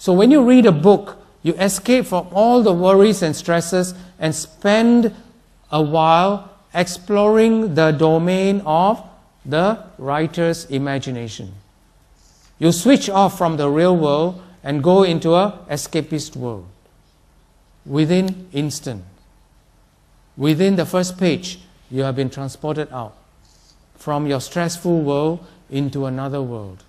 So when you read a book, you escape from all the worries and stresses and spend a while exploring the domain of the writer's imagination. You switch off from the real world and go into an escapist world. Within instant, within the first page, you have been transported out from your stressful world into another world.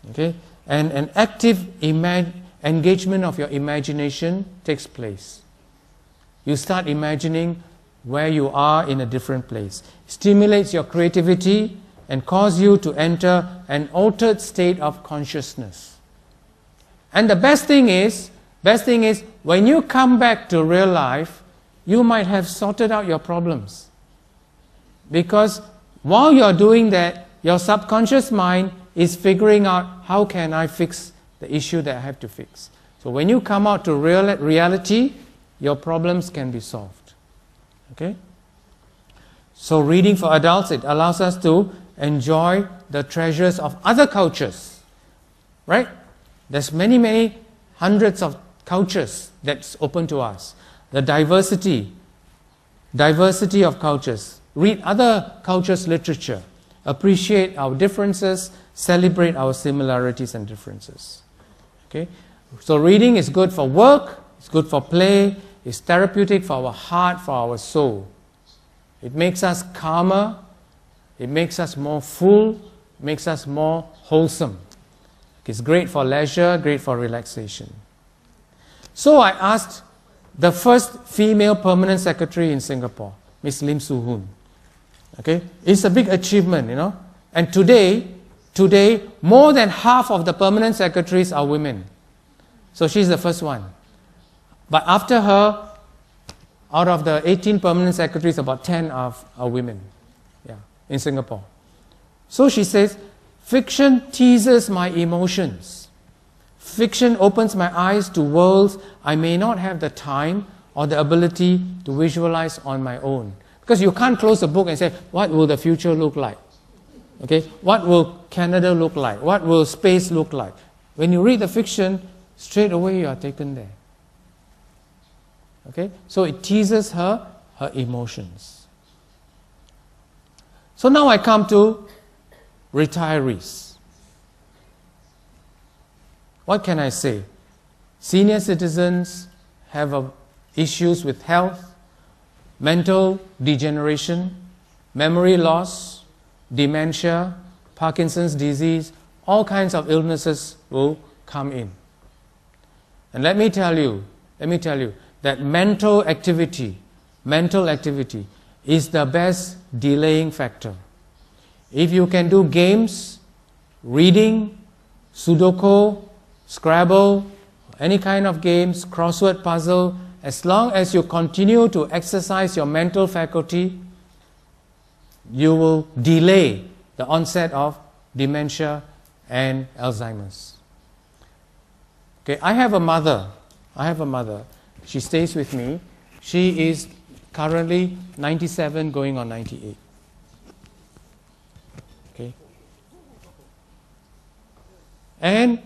Okay? And an active engagement of your imagination takes place. You start imagining where you are in a different place. Stimulates your creativity and cause you to enter an altered state of consciousness. And the best thing is, when you come back to real life, you might have sorted out your problems. Because while you're doing that, your subconscious mind is figuring out how can I fix the issue that I have to fix. So when you come out to reality, your problems can be solved. Okay? So reading for adults, it allows us to enjoy the treasures of other cultures. Right? There's many hundreds of cultures that's open to us. The diversity of cultures. Read other cultures' literature. Appreciate our differences. Celebrate our similarities and differences. Okay? So reading is good for work. It's good for play. It's therapeutic for our heart, for our soul. It makes us calmer. It makes us more full. Makes us more wholesome. It's great for leisure, great for relaxation. So I asked the first female permanent secretary in Singapore, Miss Lim Soo Hoon. Okay? It's a big achievement, you know. And today, more than half of the permanent secretaries are women. So she's the first one. But after her, out of the 18 permanent secretaries, about 10 are women, in Singapore. So she says, fiction teases my emotions. Fiction opens my eyes to worlds I may not have the time or the ability to visualize on my own. Because you can't close a book and say, what will the future look like? Okay? What will Canada look like? What will space look like? When you read the fiction, straight away you are taken there. Okay? So it teases her emotions. So now I come to retirees. What can I say? Senior citizens have issues with health, mental degeneration, memory loss, dementia, Parkinson's disease, all kinds of illnesses will come in. And let me tell you that mental activity is the best delaying factor. If you can do games, reading, Sudoku, Scrabble, any kind of games, crossword puzzle, as long as you continue to exercise your mental faculty, you will delay the onset of dementia and Alzheimer's. Okay, I have a mother. She stays with me. She is currently 97 going on 98. Okay. And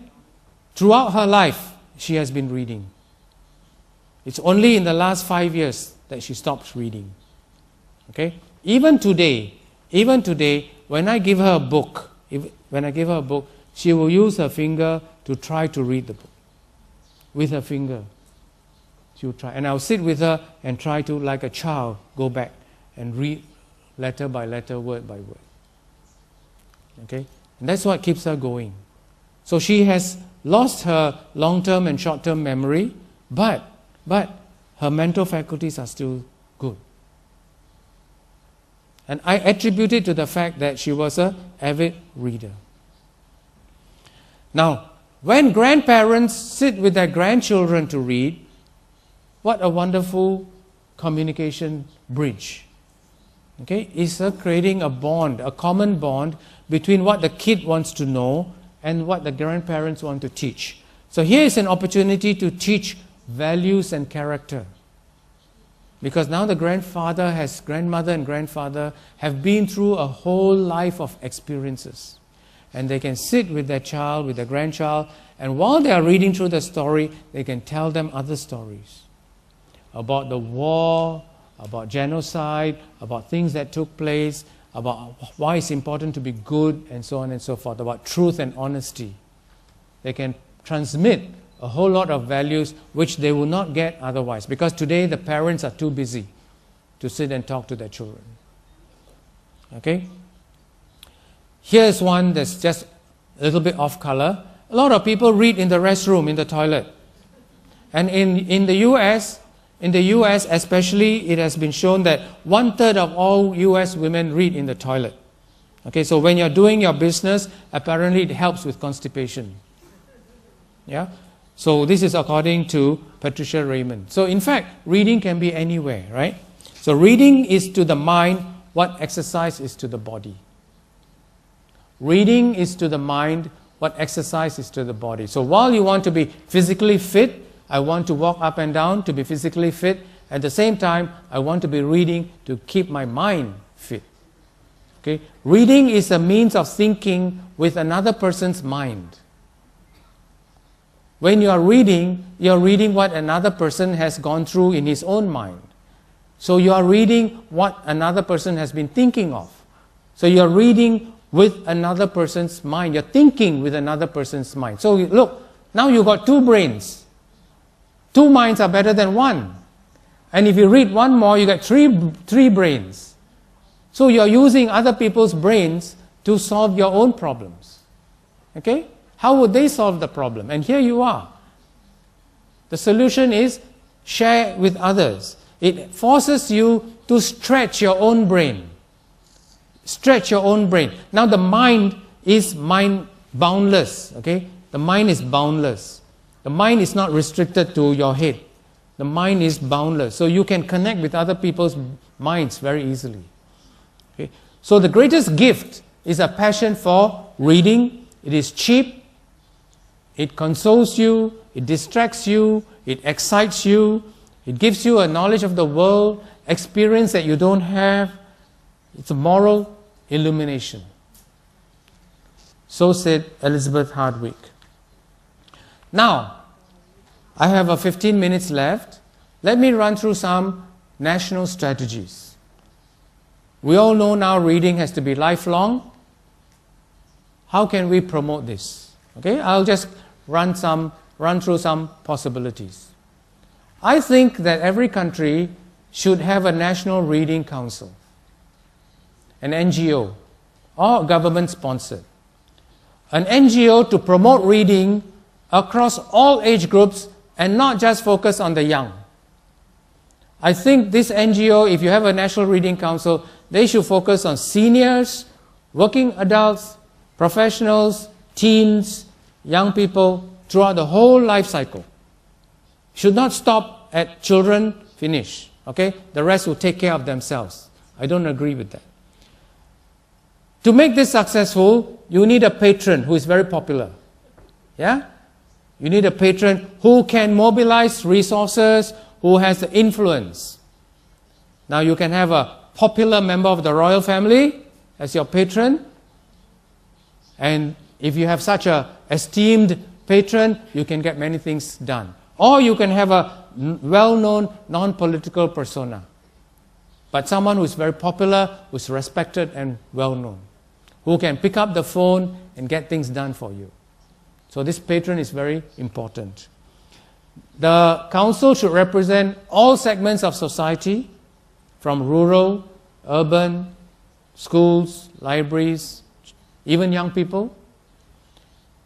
throughout her life, she has been reading. It's only in the last 5 years that she stopped reading. Okay? Even today, when I give her a book, she will use her finger to try to read the book. With her finger. She will try. And I'll sit with her and try to, like a child, go back and read letter by letter, word by word. Okay? And that's what keeps her going. So she has lost her long-term and short-term memory, but her mental faculties are still good. And I attribute it to the fact that she was an avid reader. Now, when grandparents sit with their grandchildren to read, what a wonderful communication bridge. Okay? It's creating a bond, a common bond between what the kid wants to know and what the grandparents want to teach. So here is an opportunity to teach values and character. Because now the grandmother and grandfather have been through a whole life of experiences. and they can sit with their child, with their grandchild, and while they are reading through the story, they can tell them other stories about the war, about genocide, about things that took place, about why it's important to be good, and so on and so forth, about truth and honesty. They can transmit a whole lot of values which they will not get otherwise, because today the parents are too busy to sit and talk to their children. Okay? Here's one that's just a little bit off color. A lot of people read in the restroom, in the toilet. And in the US especially, it has been shown that 1/3 of all US women read in the toilet. Okay, so when you're doing your business, apparently it helps with constipation. Yeah? So this is according to Patricia Raymond. So in fact, reading can be anywhere, right? So reading is to the mind what exercise is to the body. Reading is to the mind what exercise is to the body. So while you want to be physically fit, I want to walk up and down to be physically fit. At the same time, I want to be reading to keep my mind fit. Okay? Reading is a means of thinking with another person's mind. When you are reading what another person has gone through in his own mind. So you are reading what another person has been thinking of. So you are reading with another person's mind. You're thinking with another person's mind. So look, now you got two brains. Two minds are better than one. And if you read one more, you get three brains. So you're using other people's brains to solve your own problems. Okay? How would they solve the problem? And here you are. The solution is share with others. It forces you to stretch your own brain. Stretch your own brain. Now the mind is boundless. Okay? The mind is boundless. The mind is not restricted to your head. The mind is boundless. So you can connect with other people's minds very easily. Okay? So the greatest gift is a passion for reading. It is cheap. It consoles you. It distracts you. It excites you. It gives you a knowledge of the world, experience that you don't have. It's a moral illumination. So said Elizabeth Hardwick. Now, I have 15 minutes left. Let me run through some national strategies. We all know now reading has to be lifelong. How can we promote this? Okay, I'll just run through some possibilities. I think that every country should have a national reading council, an NGO, or government sponsored. An NGO to promote reading across all age groups and not just focus on the young. I think this NGO, if you have a national reading council, they should focus on seniors, working adults, professionals, teens, young people, throughout the whole life cycle. Should not stop at children, finish. Okay? The rest will take care of themselves. I don't agree with that. To make this successful, you need a patron who is very popular. Yeah? You need a patron who can mobilize resources, who has the influence. Now you can have a popular member of the royal family as your patron. And if you have such an esteemed patron, you can get many things done. Or you can have a well-known non-political persona, but someone who is very popular, who is respected and well-known, who can pick up the phone and get things done for you. So this patron is very important. The council should represent all segments of society, from rural, urban, schools, libraries, even young people.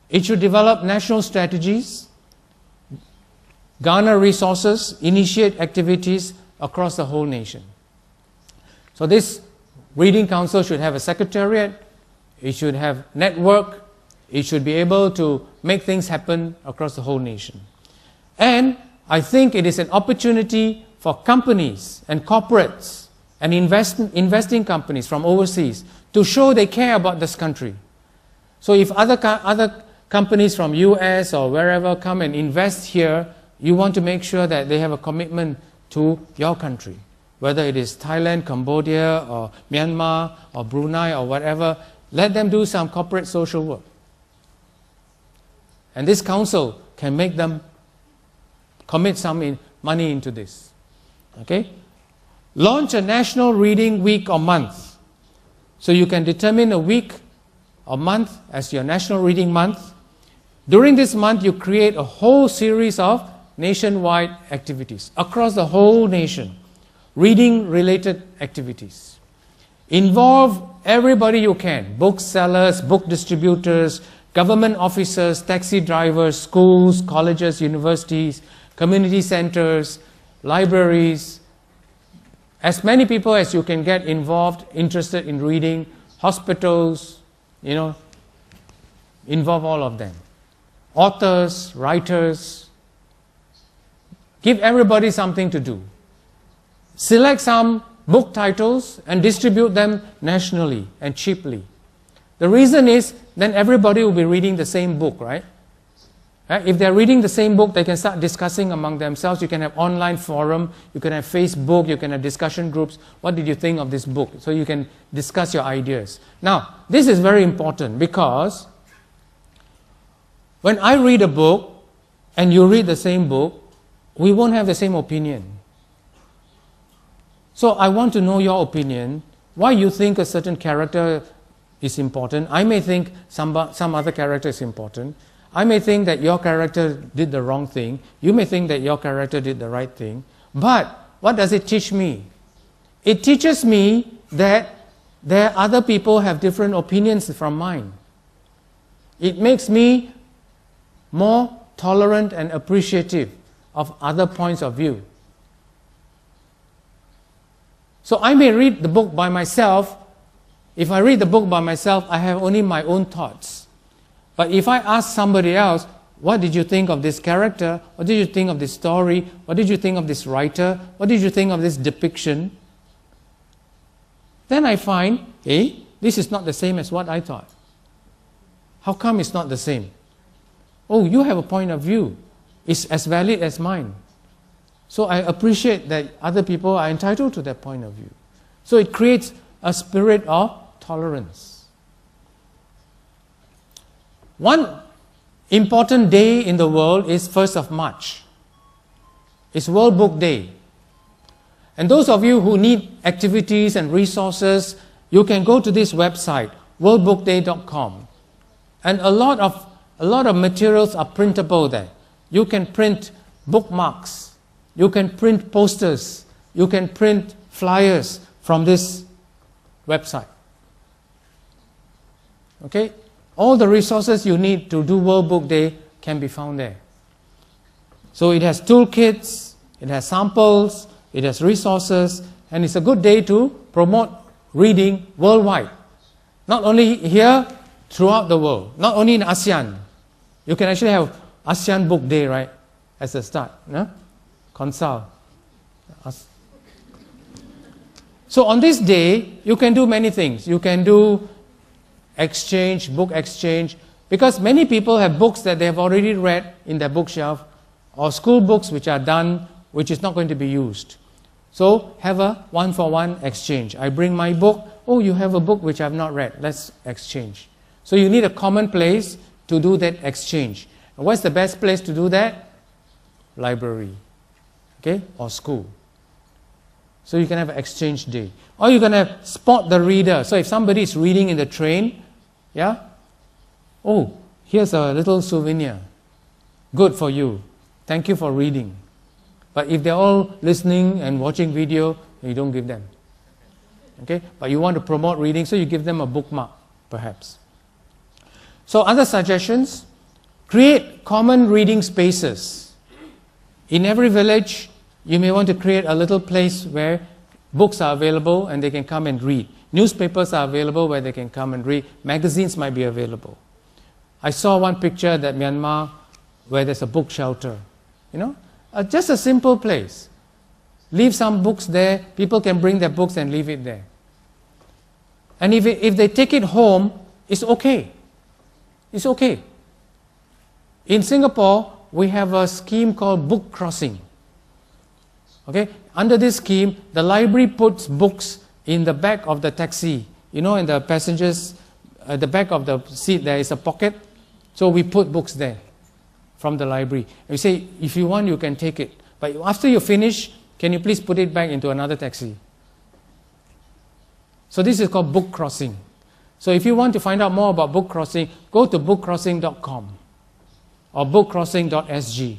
It should develop national strategies, garner resources, initiate activities across the whole nation. So this reading council should have a secretariat, it should have network, it should be able to make things happen across the whole nation. And I think it is an opportunity for companies and corporates and investing companies from overseas to show they care about this country. So if other companies from US or wherever come and invest here, you want to make sure that they have a commitment to your country. Whether it is Thailand, Cambodia, or Myanmar, or Brunei, or whatever, Let them do some corporate social work. And this council can make them commit some money into this. Okay? Launch a national reading week or month. So you can determine a week or month as your national reading month. During this month, you create a whole series of nationwide activities across the whole nation. Reading-related activities. Involve everybody you can. Booksellers, book distributors, government officers, taxi drivers, schools, colleges, universities, community centers, libraries. As many people as you can get involved, interested in reading, hospitals, involve all of them. Authors, writers. Give everybody something to do. Select some book titles and distribute them nationally and cheaply. The reason is then everybody will be reading the same book, right? If they're reading the same book, they can start discussing among themselves. You can have online forum, you can have Facebook, you can have discussion groups. What did you think of this book? So you can discuss your ideas. Now, this is very important because when I read a book and you read the same book, we won't have the same opinion. So I want to know your opinion, why you think a certain character is important. I may think some other character is important. I may think that your character did the wrong thing. You may think that your character did the right thing. But what does it teach me? It teaches me that there are other people have different opinions from mine. It makes me more tolerant and appreciative of other points of view. So I may read the book by myself. If I read the book by myself, I have only my own thoughts. But if I ask somebody else, what did you think of this character? What did you think of this story? What did you think of this writer? What did you think of this depiction? Then I find, hey, this is not the same as what I thought. How come it's not the same? Oh, you have a point of view. It's as valid as mine. So I appreciate that other people are entitled to that point of view. So it creates a spirit of tolerance. One important day in the world is 1st of March. It's World Book Day. And those of you who need activities and resources, you can go to this website, worldbookday.com. And a lot of materials are printable there. You can print bookmarks. You can print posters. You can print flyers from this website. Okay? All the resources you need to do World Book Day can be found there. So it has toolkits, it has samples, it has resources, and it's a good day to promote reading worldwide. Not only here, throughout the world. Not only in ASEAN. You can actually have ASEAN Book Day, right? As a start. No? Consult. So on this day, you can do many things. You can do exchange, book exchange, because many people have books that they have already read in their bookshelf, or school books which are done, which is not going to be used. So have a one-for-one exchange. I bring my book. Oh, you have a book which I have not read. Let's exchange. So you need a common place to do that exchange. And what's the best place to do that? Library. Okay? Or school. So you can have an exchange day. Or you can have spot the reader. So if somebody is reading in the train, yeah? Oh, here's a little souvenir. Good for you. Thank you for reading. But if they're all listening and watching video, you don't give them. Okay? But you want to promote reading, so you give them a bookmark, perhaps. So other suggestions, create common reading spaces. In every village, you may want to create a little place where books are available and they can come and read. Newspapers are available where they can come and read. Magazines might be available. I saw one picture that Myanmar where there's a book shelter. You know, just a simple place. Leave some books there. People can bring their books and leave it there. And if they take it home, it's okay. It's okay. In Singapore, we have a scheme called book crossing. Okay? Under this scheme, the library puts books in the back of the taxi, you know, in the passengers' at the back of the seat there is a pocket, so we put books there from the library. We say, if you want, you can take it. But after you finish, can you please put it back into another taxi? So this is called book crossing. So if you want to find out more about book crossing, go to bookcrossing.com or bookcrossing.sg.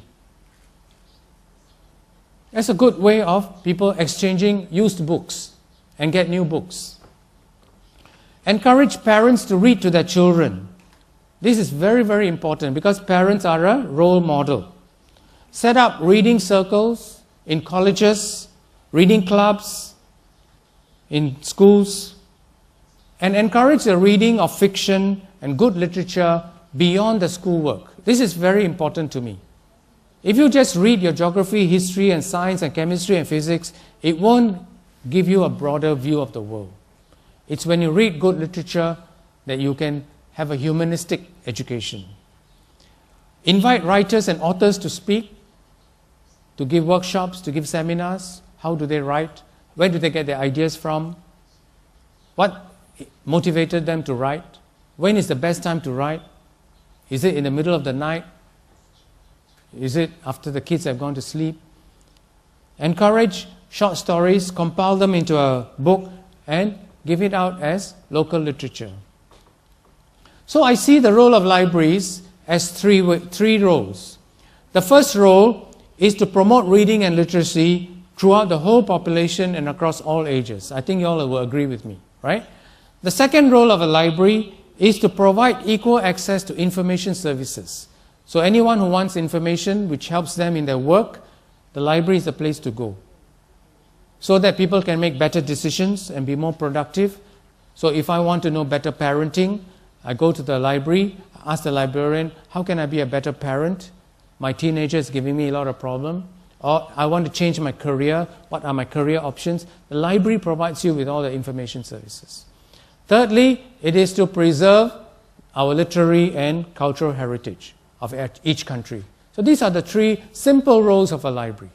That's a good way of people exchanging used books and get new books. Encourage parents to read to their children. This is very, very important because parents are a role model. Set up reading circles in colleges, reading clubs, in schools, and encourage the reading of fiction and good literature beyond the schoolwork. This is very important to me. If you just read your geography, history, and science, and chemistry, and physics, it won't give you a broader view of the world. It's when you read good literature that you can have a humanistic education. Invite writers and authors to speak, to give workshops, to give seminars. How do they write? Where do they get their ideas from? What motivated them to write? When is the best time to write? Is it in the middle of the night? Is it after the kids have gone to sleep? Encourage short stories, compile them into a book, and give it out as local literature. So I see the role of libraries as three roles. The first role is to promote reading and literacy throughout the whole population and across all ages. I think you all will agree with me, right? The second role of a library is to provide equal access to information services. So anyone who wants information which helps them in their work, the library is the place to go, so that people can make better decisions and be more productive. So if I want to know better parenting, I go to the library, ask the librarian, how can I be a better parent? My teenager is giving me a lot of problems. Or I want to change my career, what are my career options? The library provides you with all the information services. Thirdly, it is to preserve our literary and cultural heritage of each country. So these are the three simple roles of a library.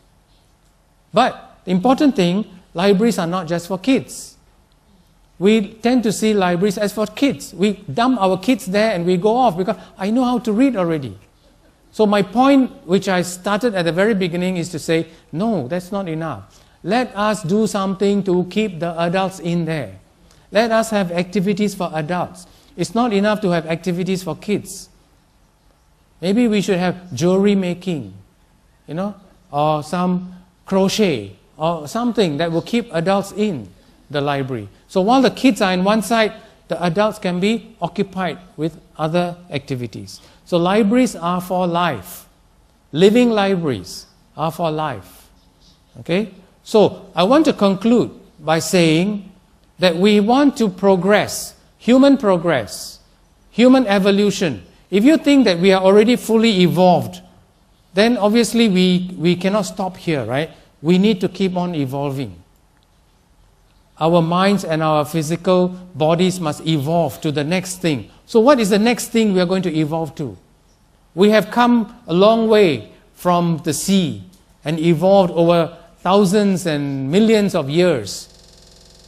But the important thing, libraries are not just for kids. We tend to see libraries as for kids. We dump our kids there and we go off because I know how to read already. So my point, which I started at the very beginning, is to say, no, that's not enough. Let us do something to keep the adults in there. Let us have activities for adults. It's not enough to have activities for kids. Maybe we should have jewelry making, or some crochet, or something that will keep adults in the library. So while the kids are in one side, the adults can be occupied with other activities. So libraries are for life. Living libraries are for life. Okay? So I want to conclude by saying that we want to progress, human evolution. If you think that we are already fully evolved, then obviously we cannot stop here, right? We need to keep on evolving. Our minds and our physical bodies must evolve to the next thing. So what is the next thing we are going to evolve to? We have come a long way from the sea and evolved over thousands and millions of years.